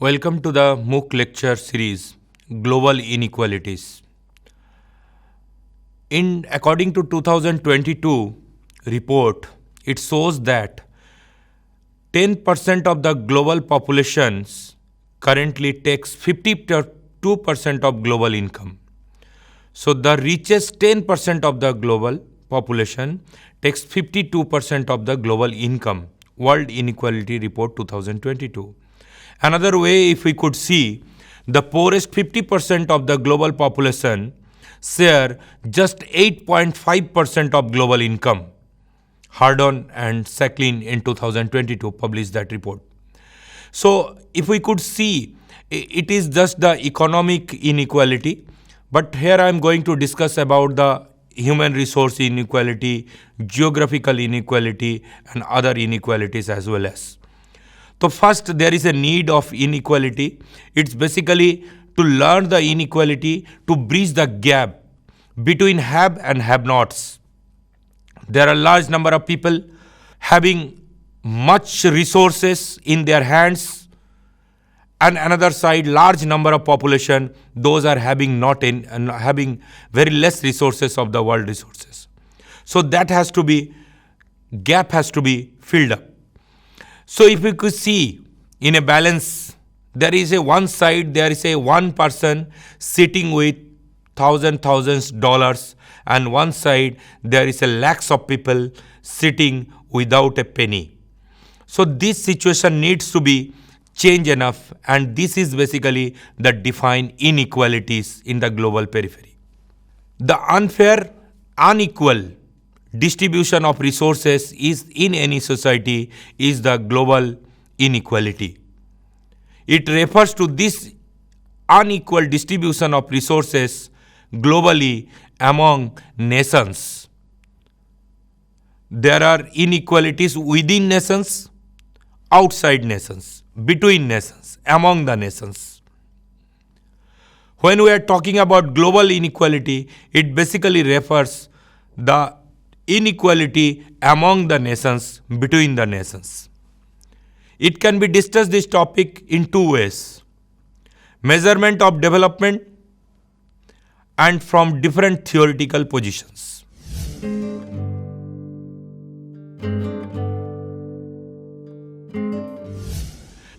Welcome to the MOOC lecture series, Global Inequalities. According to 2022 report, it shows that 10% of the global populations currently takes 52% of global income. So the richest 10% of the global population takes 52% of the global income. World Inequality Report 2022. Another way, if we could see, the poorest 50% of the global population share just 8.5% of global income. Hardon and Sacklin in 2022 published that report. So if we could see, it is just the economic inequality, but here I am going to discuss about the human resource inequality, geographical inequality, and other inequalities as well as. So first, there is a need of inequality. It's basically to learn the inequality, to bridge the gap between have and have-nots. There are large number of people having much resources in their hands, and another side, large number of population, those are having having very less resources of the world resources. So that gap has to be filled up. So if we could see in a balance, there is one side, there is one person sitting with thousands dollars, and one side there is lakhs of people sitting without a penny. So this situation needs to be changed enough, and this is basically the defined inequalities in the global periphery. The unfair, unequal distribution of resources is in any society is the global inequality. It refers to this unequal distribution of resources globally among nations. There are inequalities within nations, outside nations, between nations, among the nations. When we are talking about global inequality, it basically refers the inequality among the nations, between the nations. It can be discussed this topic in two ways: measurement of development and from different theoretical positions.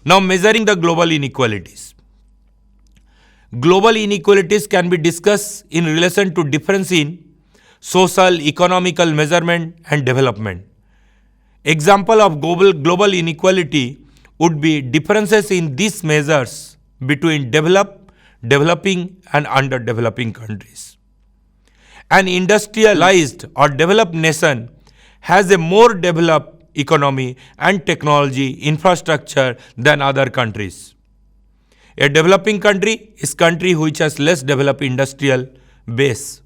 Now, measuring the global inequalities. Global inequalities can be discussed in relation to difference in social, economical measurement and development. Example of global inequality would be differences in these measures between developing and underdeveloping countries. An industrialized or developed nation has a more developed economy and technology infrastructure than other countries. A developing country is country which has less developed industrial base.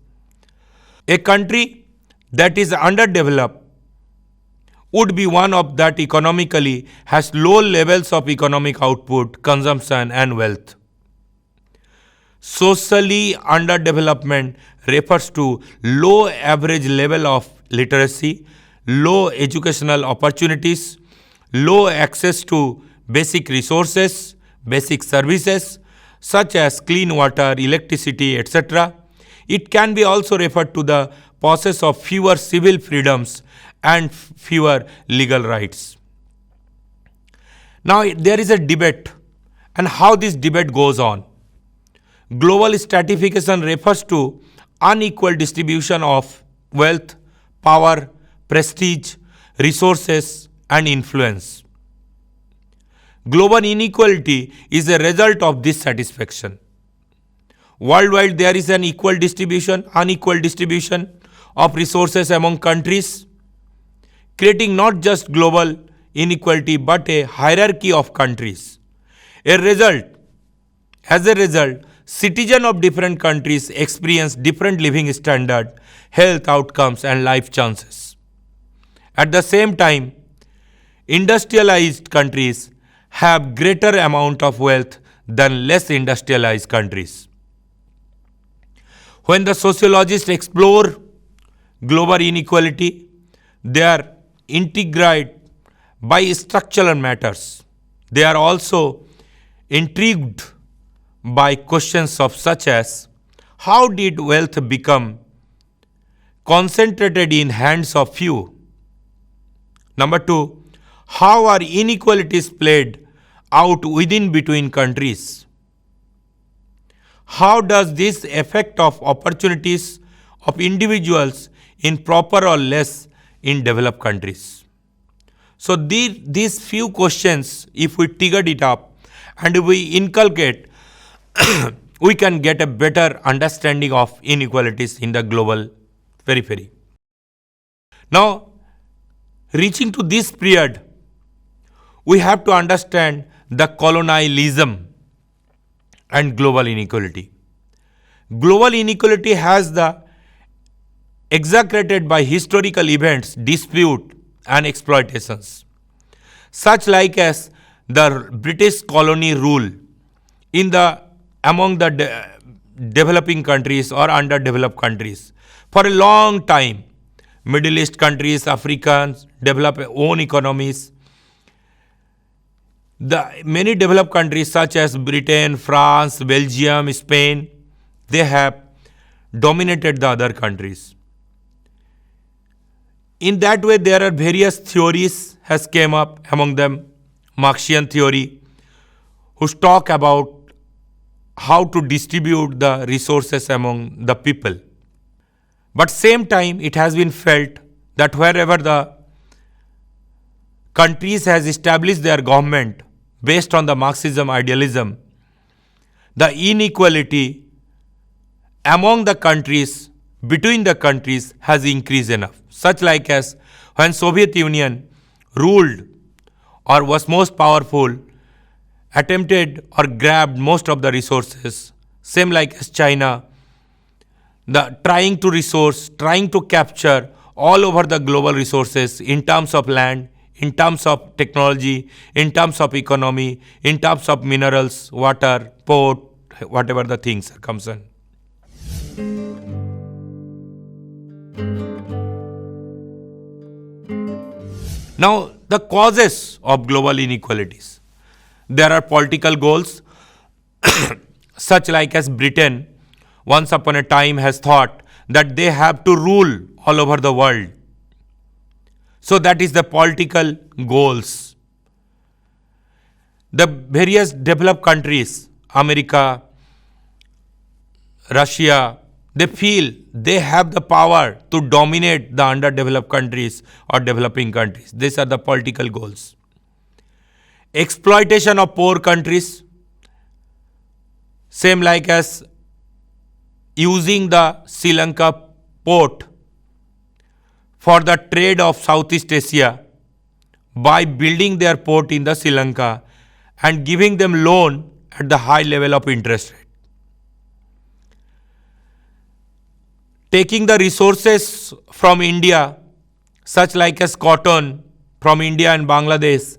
A country that is underdeveloped would be one of that economically has low levels of economic output, consumption and wealth. Socially underdevelopment refers to low average level of literacy, low educational opportunities, low access to basic resources, basic services such as clean water, electricity, etc. It can be also referred to the process of fewer civil freedoms and fewer legal rights. Now there is a debate, and how this debate goes on. Global stratification refers to unequal distribution of wealth, power, prestige, resources and influence. Global inequality is a result of this satisfaction. Worldwide, there is an unequal distribution of resources among countries, creating not just global inequality but a hierarchy of countries. As a result, citizens of different countries experience different living standards, health outcomes, and life chances. At the same time, industrialized countries have greater amount of wealth than less industrialized countries. When the sociologists explore global inequality, they are integrated by structural matters. They are also intrigued by questions of such as how did wealth become concentrated in hands of few? Number two, how are inequalities played out within between countries? How does this affect of opportunities of individuals in proper or less in developed countries? So these few questions, if we triggered it up and we inculcate, we can get a better understanding of inequalities in the global periphery. Now, reaching to this period, we have to understand the colonialism and global inequality. Global inequality has the exaggerated by historical events, dispute and exploitations, such like as the British colony rule in the among the developing countries or underdeveloped countries. For a long time, Middle East countries, Africans develop own economies. The many developed countries such as Britain, France, Belgium, Spain, they have dominated the other countries. In that way, there are various theories has came up, among them Marxian theory, who talk about how to distribute the resources among the people. But same time, it has been felt that wherever the countries has established their government based on the Marxism idealism, the inequality among the countries, between the countries has increased enough. Such like as when Soviet Union ruled or was most powerful, attempted or grabbed most of the resources, same like as China, the trying to capture all over the global resources in terms of land, in terms of technology, in terms of economy, in terms of minerals, water, port, whatever the things are concerned. Now, the causes of global inequalities. There are political goals, such like as Britain once upon a time has thought that they have to rule all over the world. So that is the political goals. The various developed countries, America, Russia, they feel they have the power to dominate the underdeveloped countries or developing countries. These are the political goals. Exploitation of poor countries, same like as using the Sri Lanka port for the trade of Southeast Asia by building their port in the Sri Lanka and giving them loan at the high level of interest rate. Taking the resources from India, such like as cotton from India and Bangladesh,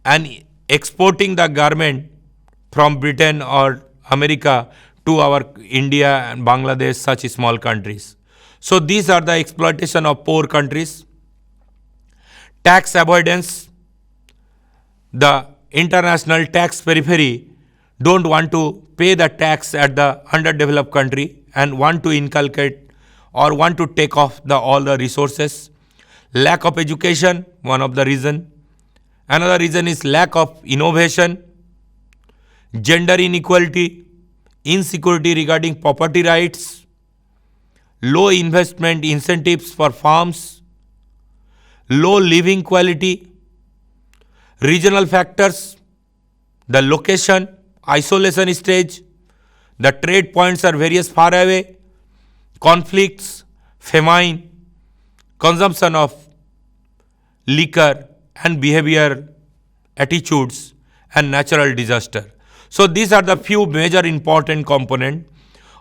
and exporting the garment from Britain or America to our India and Bangladesh, such small countries. So these are the exploitation of poor countries. Tax avoidance. The international tax periphery don't want to pay the tax at the underdeveloped country and want to inculcate or want to take off all the resources. Lack of education, one of the reason. Another reason is lack of innovation, gender inequality, insecurity regarding property rights, low investment incentives for farms, low living quality, regional factors, the location, isolation stage, the trade points are various far away, conflicts, famine, consumption of liquor and behavior attitudes and natural disaster. So these are the few major important components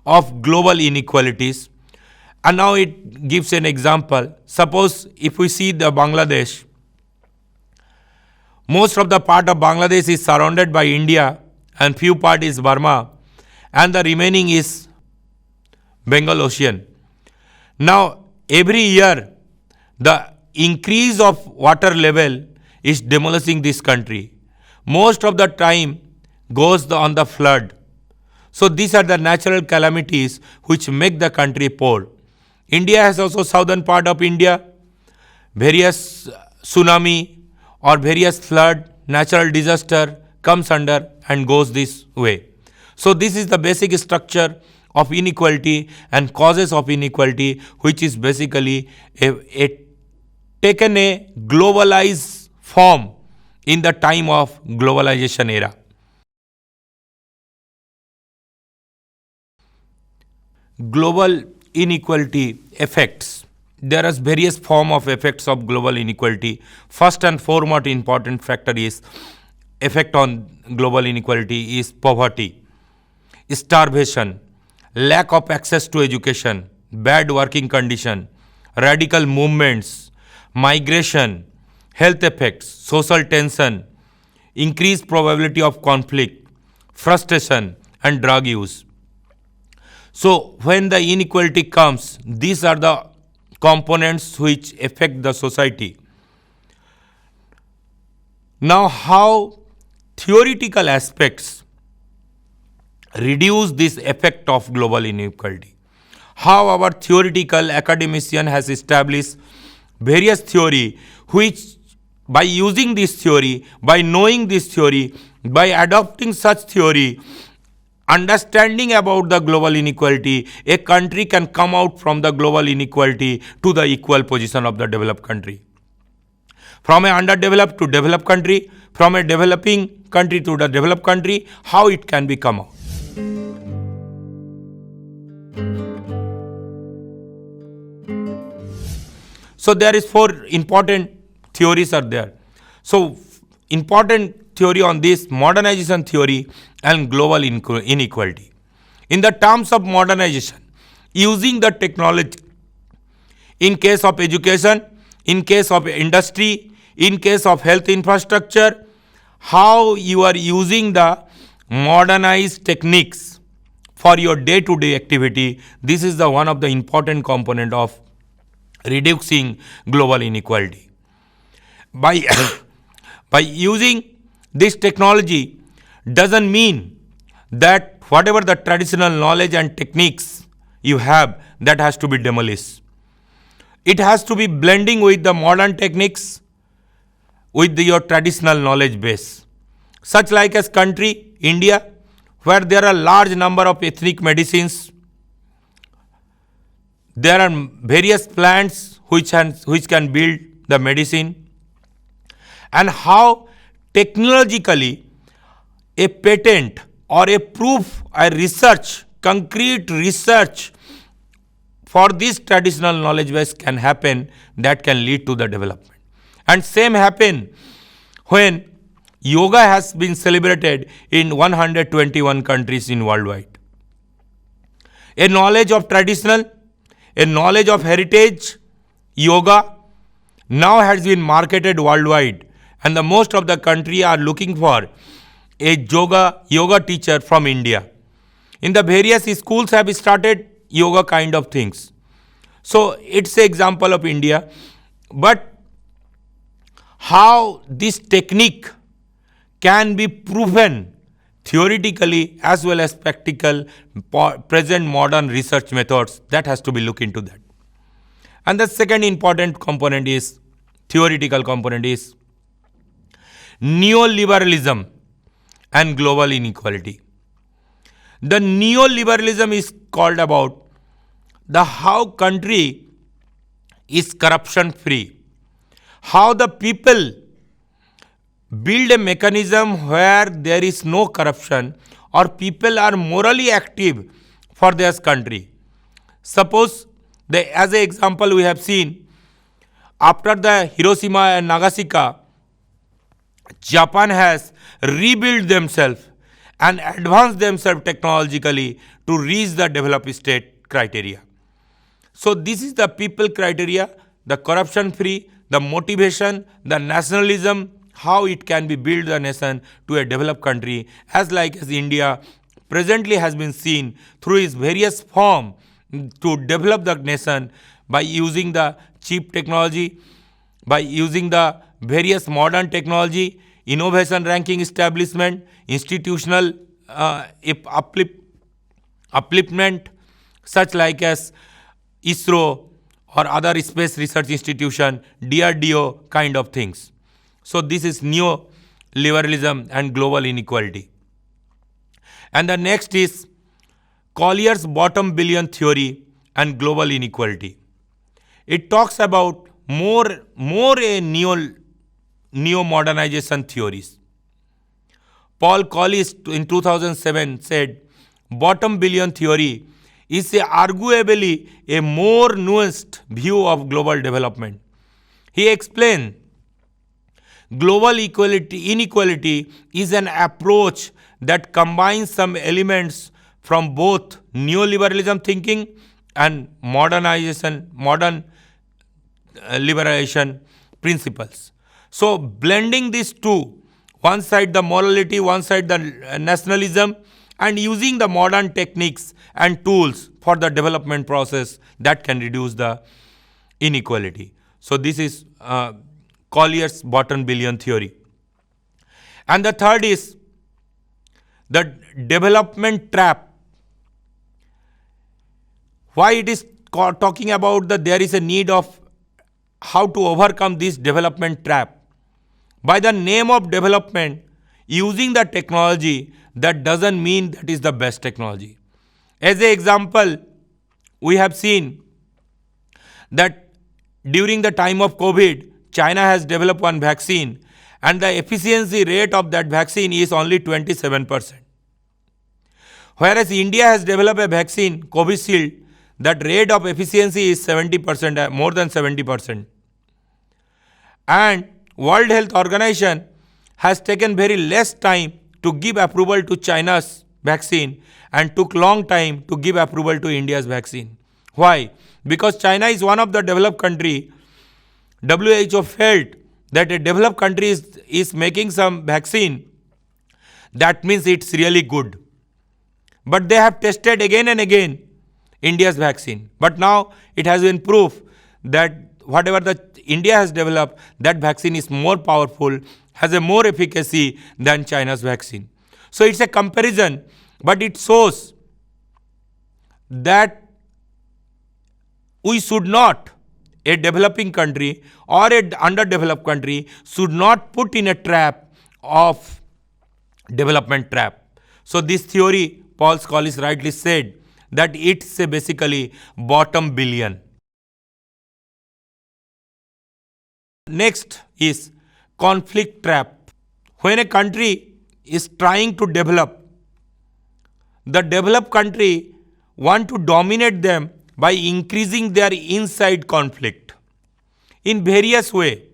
of global inequalities. And now it gives an example. Suppose if we see the Bangladesh, most of the part of Bangladesh is surrounded by India and few part is Burma and the remaining is Bengal Ocean. Now every year the increase of water level is demolishing this country. Most of the time goes on the flood. So these are the natural calamities which make the country poor. India has also southern part of India, various tsunami or various flood, natural disaster comes under and goes this way. So this is the basic structure of inequality and causes of inequality, which is basically taken a globalized form in the time of globalization era. Global inequality effects. There are various form of effects of global inequality. First and foremost important factor is effect on global inequality is poverty, starvation, lack of access to education, bad working condition, radical movements, migration, health effects, social tension, increased probability of conflict, frustration and drug use. So when the inequality comes, these are the components which affect the society. Now how theoretical aspects reduce this effect of global inequality? How our theoretical academician has established various theory which by using this theory, by knowing this theory, by adopting such theory, understanding about the global inequality, a country can come out from the global inequality to the equal position of the developed country. From a underdeveloped to developed country, from a developing country to the developed country, how it can be come out. So there is four important theories are there. So important theory on this, modernization theory and global inequality. In the terms of modernization, using the technology in case of education, in case of industry, in case of health infrastructure, how you are using the modernized techniques for your day-to-day activity, this is the one of the important component of reducing global inequality. By, by using this technology doesn't mean that whatever the traditional knowledge and techniques you have, that has to be demolished. It has to be blending with the modern techniques with your traditional knowledge base. Such like as country, India, where there are large number of ethnic medicines, there are various plants which can build the medicine, and how technologically a patent or a proof, a research, concrete research for this traditional knowledge base can happen, that can lead to the development. And same happen when yoga has been celebrated in 121 countries in worldwide. A knowledge of traditional, a knowledge of heritage, yoga now has been marketed worldwide, and the most of the country are looking for a yoga teacher from India. In the various schools have started yoga kind of things. So it's an example of India, but how this technique can be proven theoretically as well as practical, present modern research methods, that has to be looked into that. And the second important component is, theoretical component is neoliberalism and global inequality. The neoliberalism is called about the how country is corruption free, how the people build a mechanism where there is no corruption or people are morally active for their country. Suppose, as an example we have seen, after the Hiroshima and Nagasaki, Japan has rebuilt themselves and advanced themselves technologically to reach the developed state criteria. So this is the people criteria, the corruption free, the motivation, the nationalism, how it can be built the nation to a developed country, as like as India presently has been seen through its various form to develop the nation by using the cheap technology, by using the various modern technology, innovation ranking establishment, institutional upliftment, such like as ISRO or other space research institution, DRDO kind of things. So this is neoliberalism and global inequality. And the next is Collier's bottom billion theory and global inequality. It talks about more a neo-modernization theories. Paul Collis in 2007 said, bottom billion theory is arguably a more nuanced view of global development. He explained, global inequality is an approach that combines some elements from both neoliberalism thinking and modern liberation principles. So blending these two, one side the morality, one side the nationalism, and using the modern techniques and tools for the development process that can reduce the inequality. So this is Collier's bottom billion theory. And the third is the development trap. Why it is talking about that there is a need of how to overcome this development trap. By the name of development, using the technology, that doesn't mean that is the best technology. As an example, we have seen that during the time of COVID, China has developed one vaccine and the efficiency rate of that vaccine is only 27%. Whereas India has developed a vaccine, Covishield, that rate of efficiency is 70%, more than 70%. And World Health Organization has taken very less time to give approval to China's vaccine and took long time to give approval to India's vaccine. Why? Because China is one of the developed country. WHO felt that a developed country is making some vaccine. That means it's really good. But they have tested again and again India's vaccine. But now it has been proof that whatever the India has developed, that vaccine is more powerful, has a more efficacy than China's vaccine. So it's a comparison, but it shows that we should not, a developing country or an underdeveloped country should not put in a trap of development trap. So this theory, Paul Collis rightly said, that it's basically bottom billion. Next is conflict trap. When a country is trying to develop, the developed country want to dominate them by increasing their inside conflict in various way.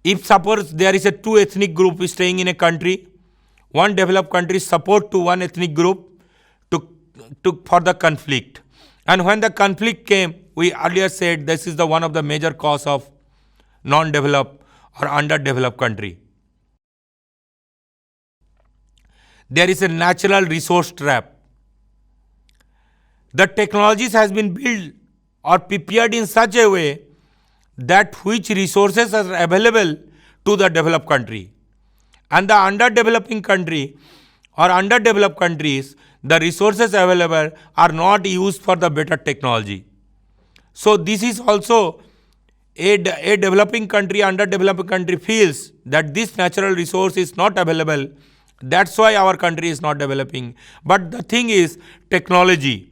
If suppose there is a two ethnic group staying in a country, one developed country support to one ethnic group for the conflict. And when the conflict came, we earlier said this is the one of the major cause of non-developed or underdeveloped country. There is a natural resource trap. The technologies has been built or prepared in such a way that which resources are available to the developed country. And the underdeveloping country or underdeveloped countries, the resources available are not used for the better technology. So this is also a developing country, underdeveloped country feels that this natural resource is not available. That's why our country is not developing. But the thing is technology.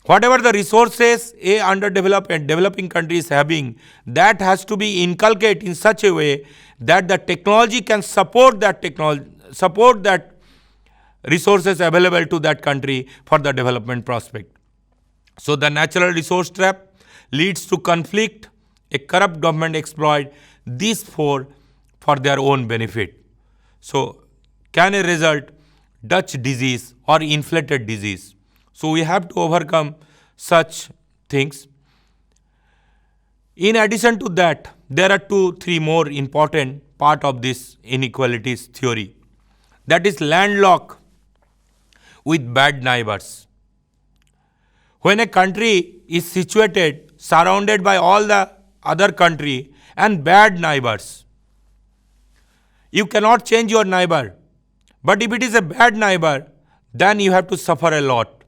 Whatever the resources a underdeveloped and developing country is having, that has to be inculcated in such a way that the technology can support that resources available to that country for the development prospect. So the natural resource trap leads to conflict. A corrupt government exploit these four for their own benefit. So can a result Dutch disease or inflated disease? So we have to overcome such things. In addition to that, there are 2-3 more important part of this inequalities theory. That is landlocked with bad neighbors. When a country is situated, surrounded by all the other country and bad neighbors, You cannot change your neighbor. But if it is a bad neighbor, then you have to suffer a lot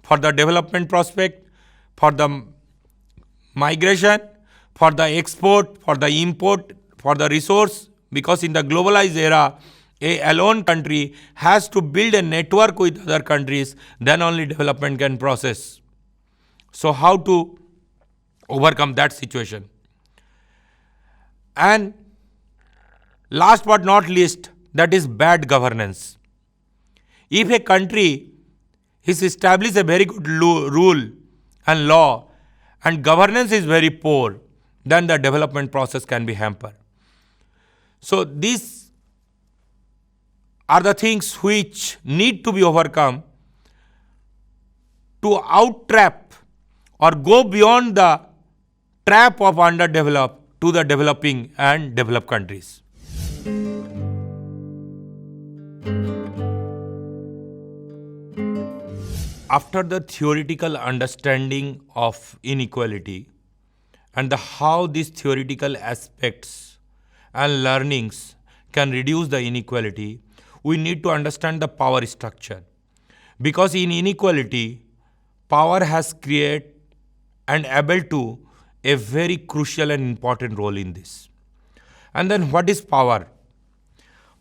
for the development prospect, for the migration, for the export, for the import, for the resource. Because in the globalized era, a alone country has to build a network with other countries, then only development can process. So how to overcome that situation? And last but not least, that is bad governance. If a country has established a very good rule and law and governance is very poor, then the development process can be hampered. So these are the things which need to be overcome to out-trap or go beyond the trap of underdeveloped to the developing and developed countries. After the theoretical understanding of inequality and how these theoretical aspects and learnings can reduce the inequality, we need to understand the power structure. Because in inequality, power has created and able to a very crucial and important role in this. And then what is power?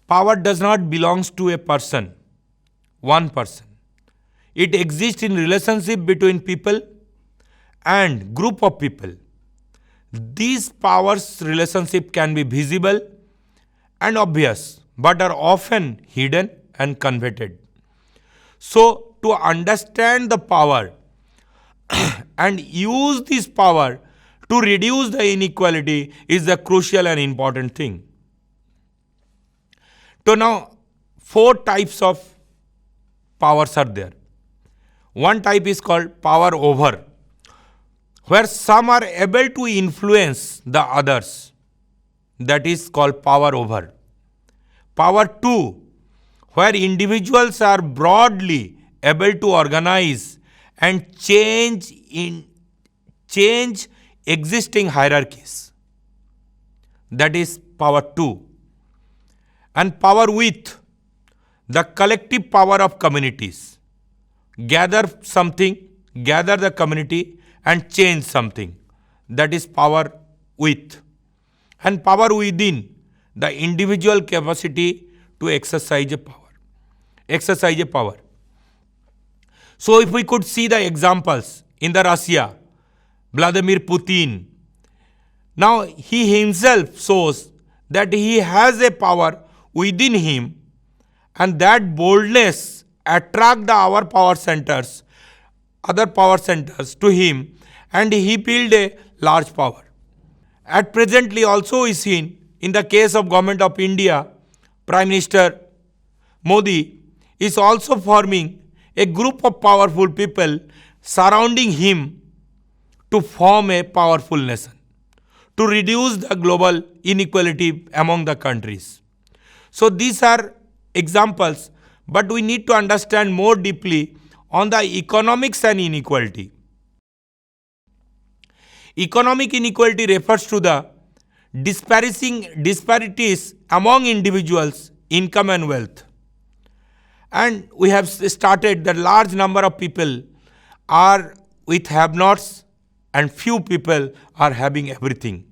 Power does not belong to a person, one person. It exists in relationship between people and group of people. These powers relationship can be visible and obvious, but are often hidden and converted. So to understand the power and use this power to reduce the inequality is the crucial and important thing. So now 4 types of powers are there. One type is called power over, where some are able to influence the others. That is called power over. Power 2, where individuals are broadly able to organize and change existing hierarchies. That is power 2. And power with, the collective power of communities. Gather something, gather the community and change something. That is power with. And power within, the individual capacity to exercise a power. So if we could see the examples in the Russia, Vladimir Putin, now he himself shows that he has a power within him, and that boldness attract our power centers, other power centers to him, and he build a large power. At presently also is seen in the case of Government of India, Prime Minister Modi is also forming a group of powerful people surrounding him to form a powerful nation, to reduce the global inequality among the countries. So these are examples, but we need to understand more deeply on the economics and inequality. Economic inequality refers to the disparities among individuals, income and wealth. And we have started that large number of people are with have-nots and few people are having everything.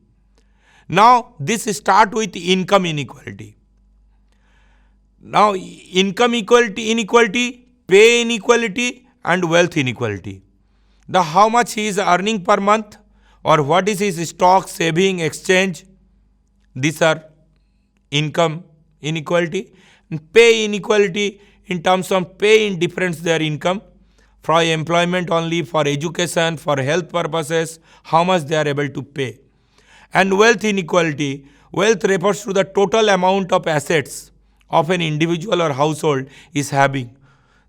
Now this start with income inequality. Now income inequality, pay inequality and wealth inequality. The how much he is earning per month or what is his stock, saving, exchange, these are income inequality. And pay inequality in terms of pay in difference their income for employment only, for education, for health purposes, how much they are able to pay. And wealth inequality, wealth refers to the total amount of assets of an individual or household is having.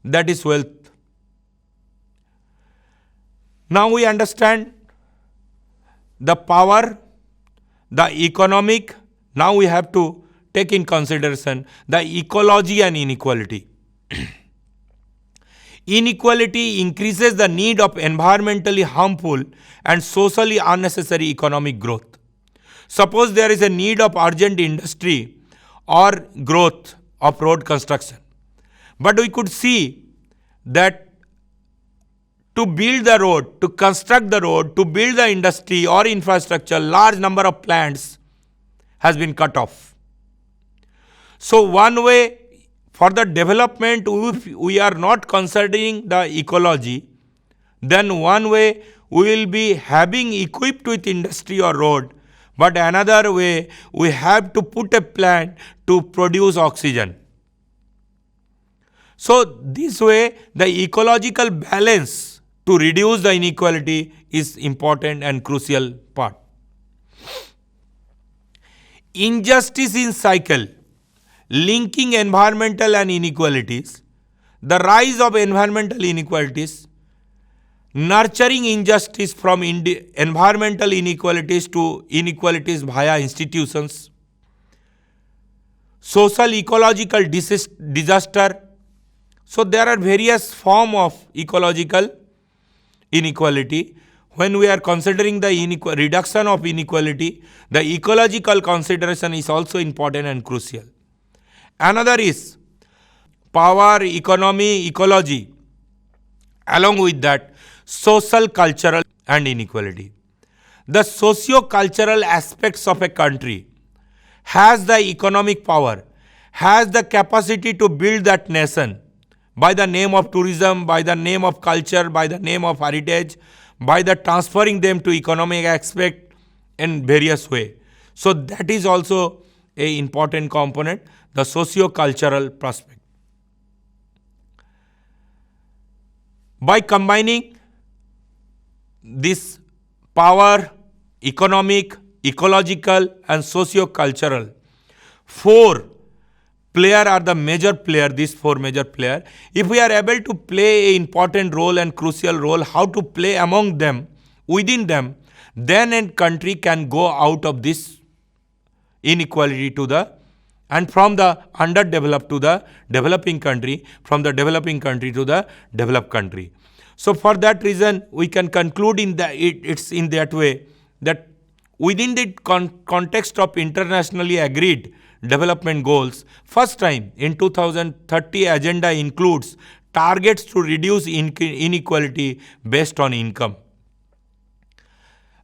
That is wealth. Now we understand the power, the economic. Now we have to take in consideration the ecology and inequality. Inequality increases the need of environmentally harmful and socially unnecessary economic growth. Suppose there is a need of urgent industry or growth of road construction. But we could see that to build the road, to construct the road, to build the industry or infrastructure, large number of plants has been cut off. So one way for the development, if we are not considering the ecology, then one way we will be having equipped with industry or road, but another way we have to put a plant to produce oxygen. So this way the ecological balance to reduce the inequality is important and crucial part. Injustice in cycle, linking environmental and inequalities, the rise of environmental inequalities, nurturing injustice from environmental inequalities to inequalities via institutions, social ecological disaster. So there are various forms of ecological inequality. When we are considering the reduction of inequality, the ecological consideration is also important and crucial. Another is power, economy, ecology. Along with that, social, cultural and inequality. The socio-cultural aspects of a country has the economic power, has the capacity to build that nation by the name of tourism, by the name of culture, by the name of heritage, by the transferring them to economic aspect in various way. So that is also a important component, the socio-cultural prospect. By combining this power, economic, ecological and socio-cultural, four players are the major player, these four major players. If we are able to play an important role and crucial role, how to play among them, within them, then a country can go out of this inequality to the, and from the underdeveloped to the developing country, from the developing country to the developed country. So for that reason, we can conclude in that it's in that way that within the context of internationally agreed development goals, first time in 2030 agenda includes targets to reduce inequality based on income.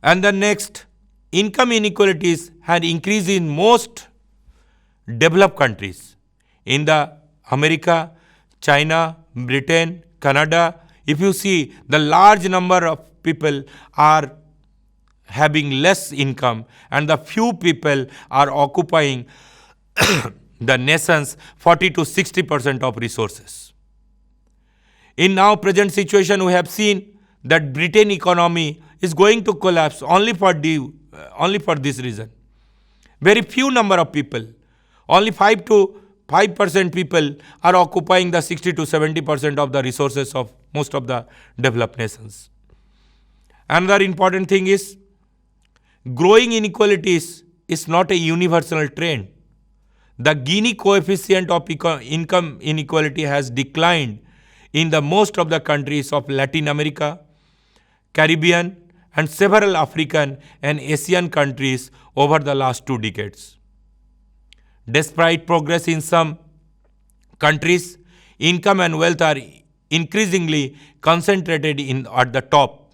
And the next, income inequalities had increased in most developed countries. In the America, China, Britain, Canada, if you see, the large number of people are having less income and the few people are occupying the nation's 40 to 60% of resources. In now present situation, we have seen that Britain economy is going to collapse only for this reason. Very few number of people, only 5% people are occupying the 60 to 70% of the resources of most of the developed nations. Another important thing is growing inequalities is not a universal trend. The Gini coefficient of income inequality has declined in the most of the countries of Latin America, Caribbean and several African and Asian countries over the last 2 decades. Despite progress in some countries, income and wealth are increasingly concentrated at the top.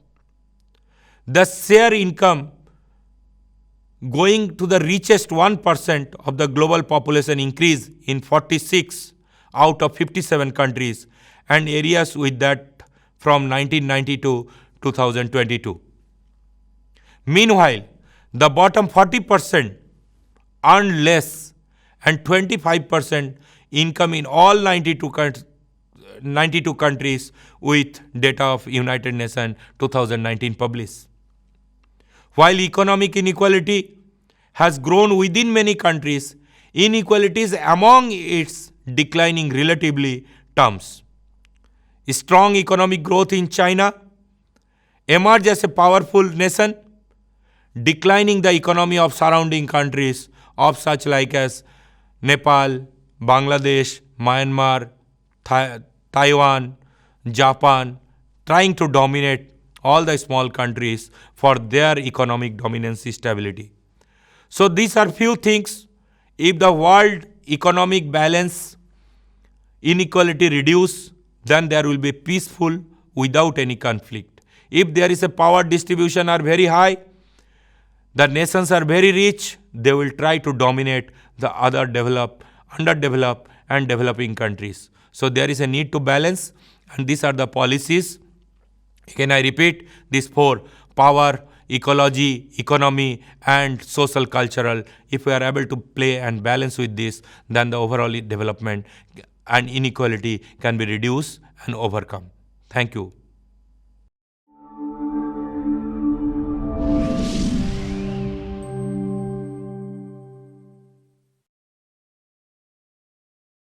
The share income going to the richest 1% of the global population increase in 46 out of 57 countries and areas with that from 1990 to 2022. Meanwhile, the bottom 40% earned less and 25% income in all 92 countries with data of United Nations 2019 published. While economic inequality has grown within many countries, inequalities among its declining relatively terms. Strong economic growth in China emerged as a powerful nation, declining the economy of surrounding countries of such like as Nepal, Bangladesh, Myanmar, Taiwan, Japan, trying to dominate all the small countries for their economic dominance stability. So these are few things. If the world economic balance, inequality reduce, then there will be peaceful without any conflict. If there is a power distribution are very high, the nations are very rich, they will try to dominate the other developed, underdeveloped and developing countries. So there is a need to balance, and these are the policies. Again, I repeat, these four: power, ecology, economy and social cultural. If we are able to play and balance with this, then the overall development and inequality can be reduced and overcome. Thank you.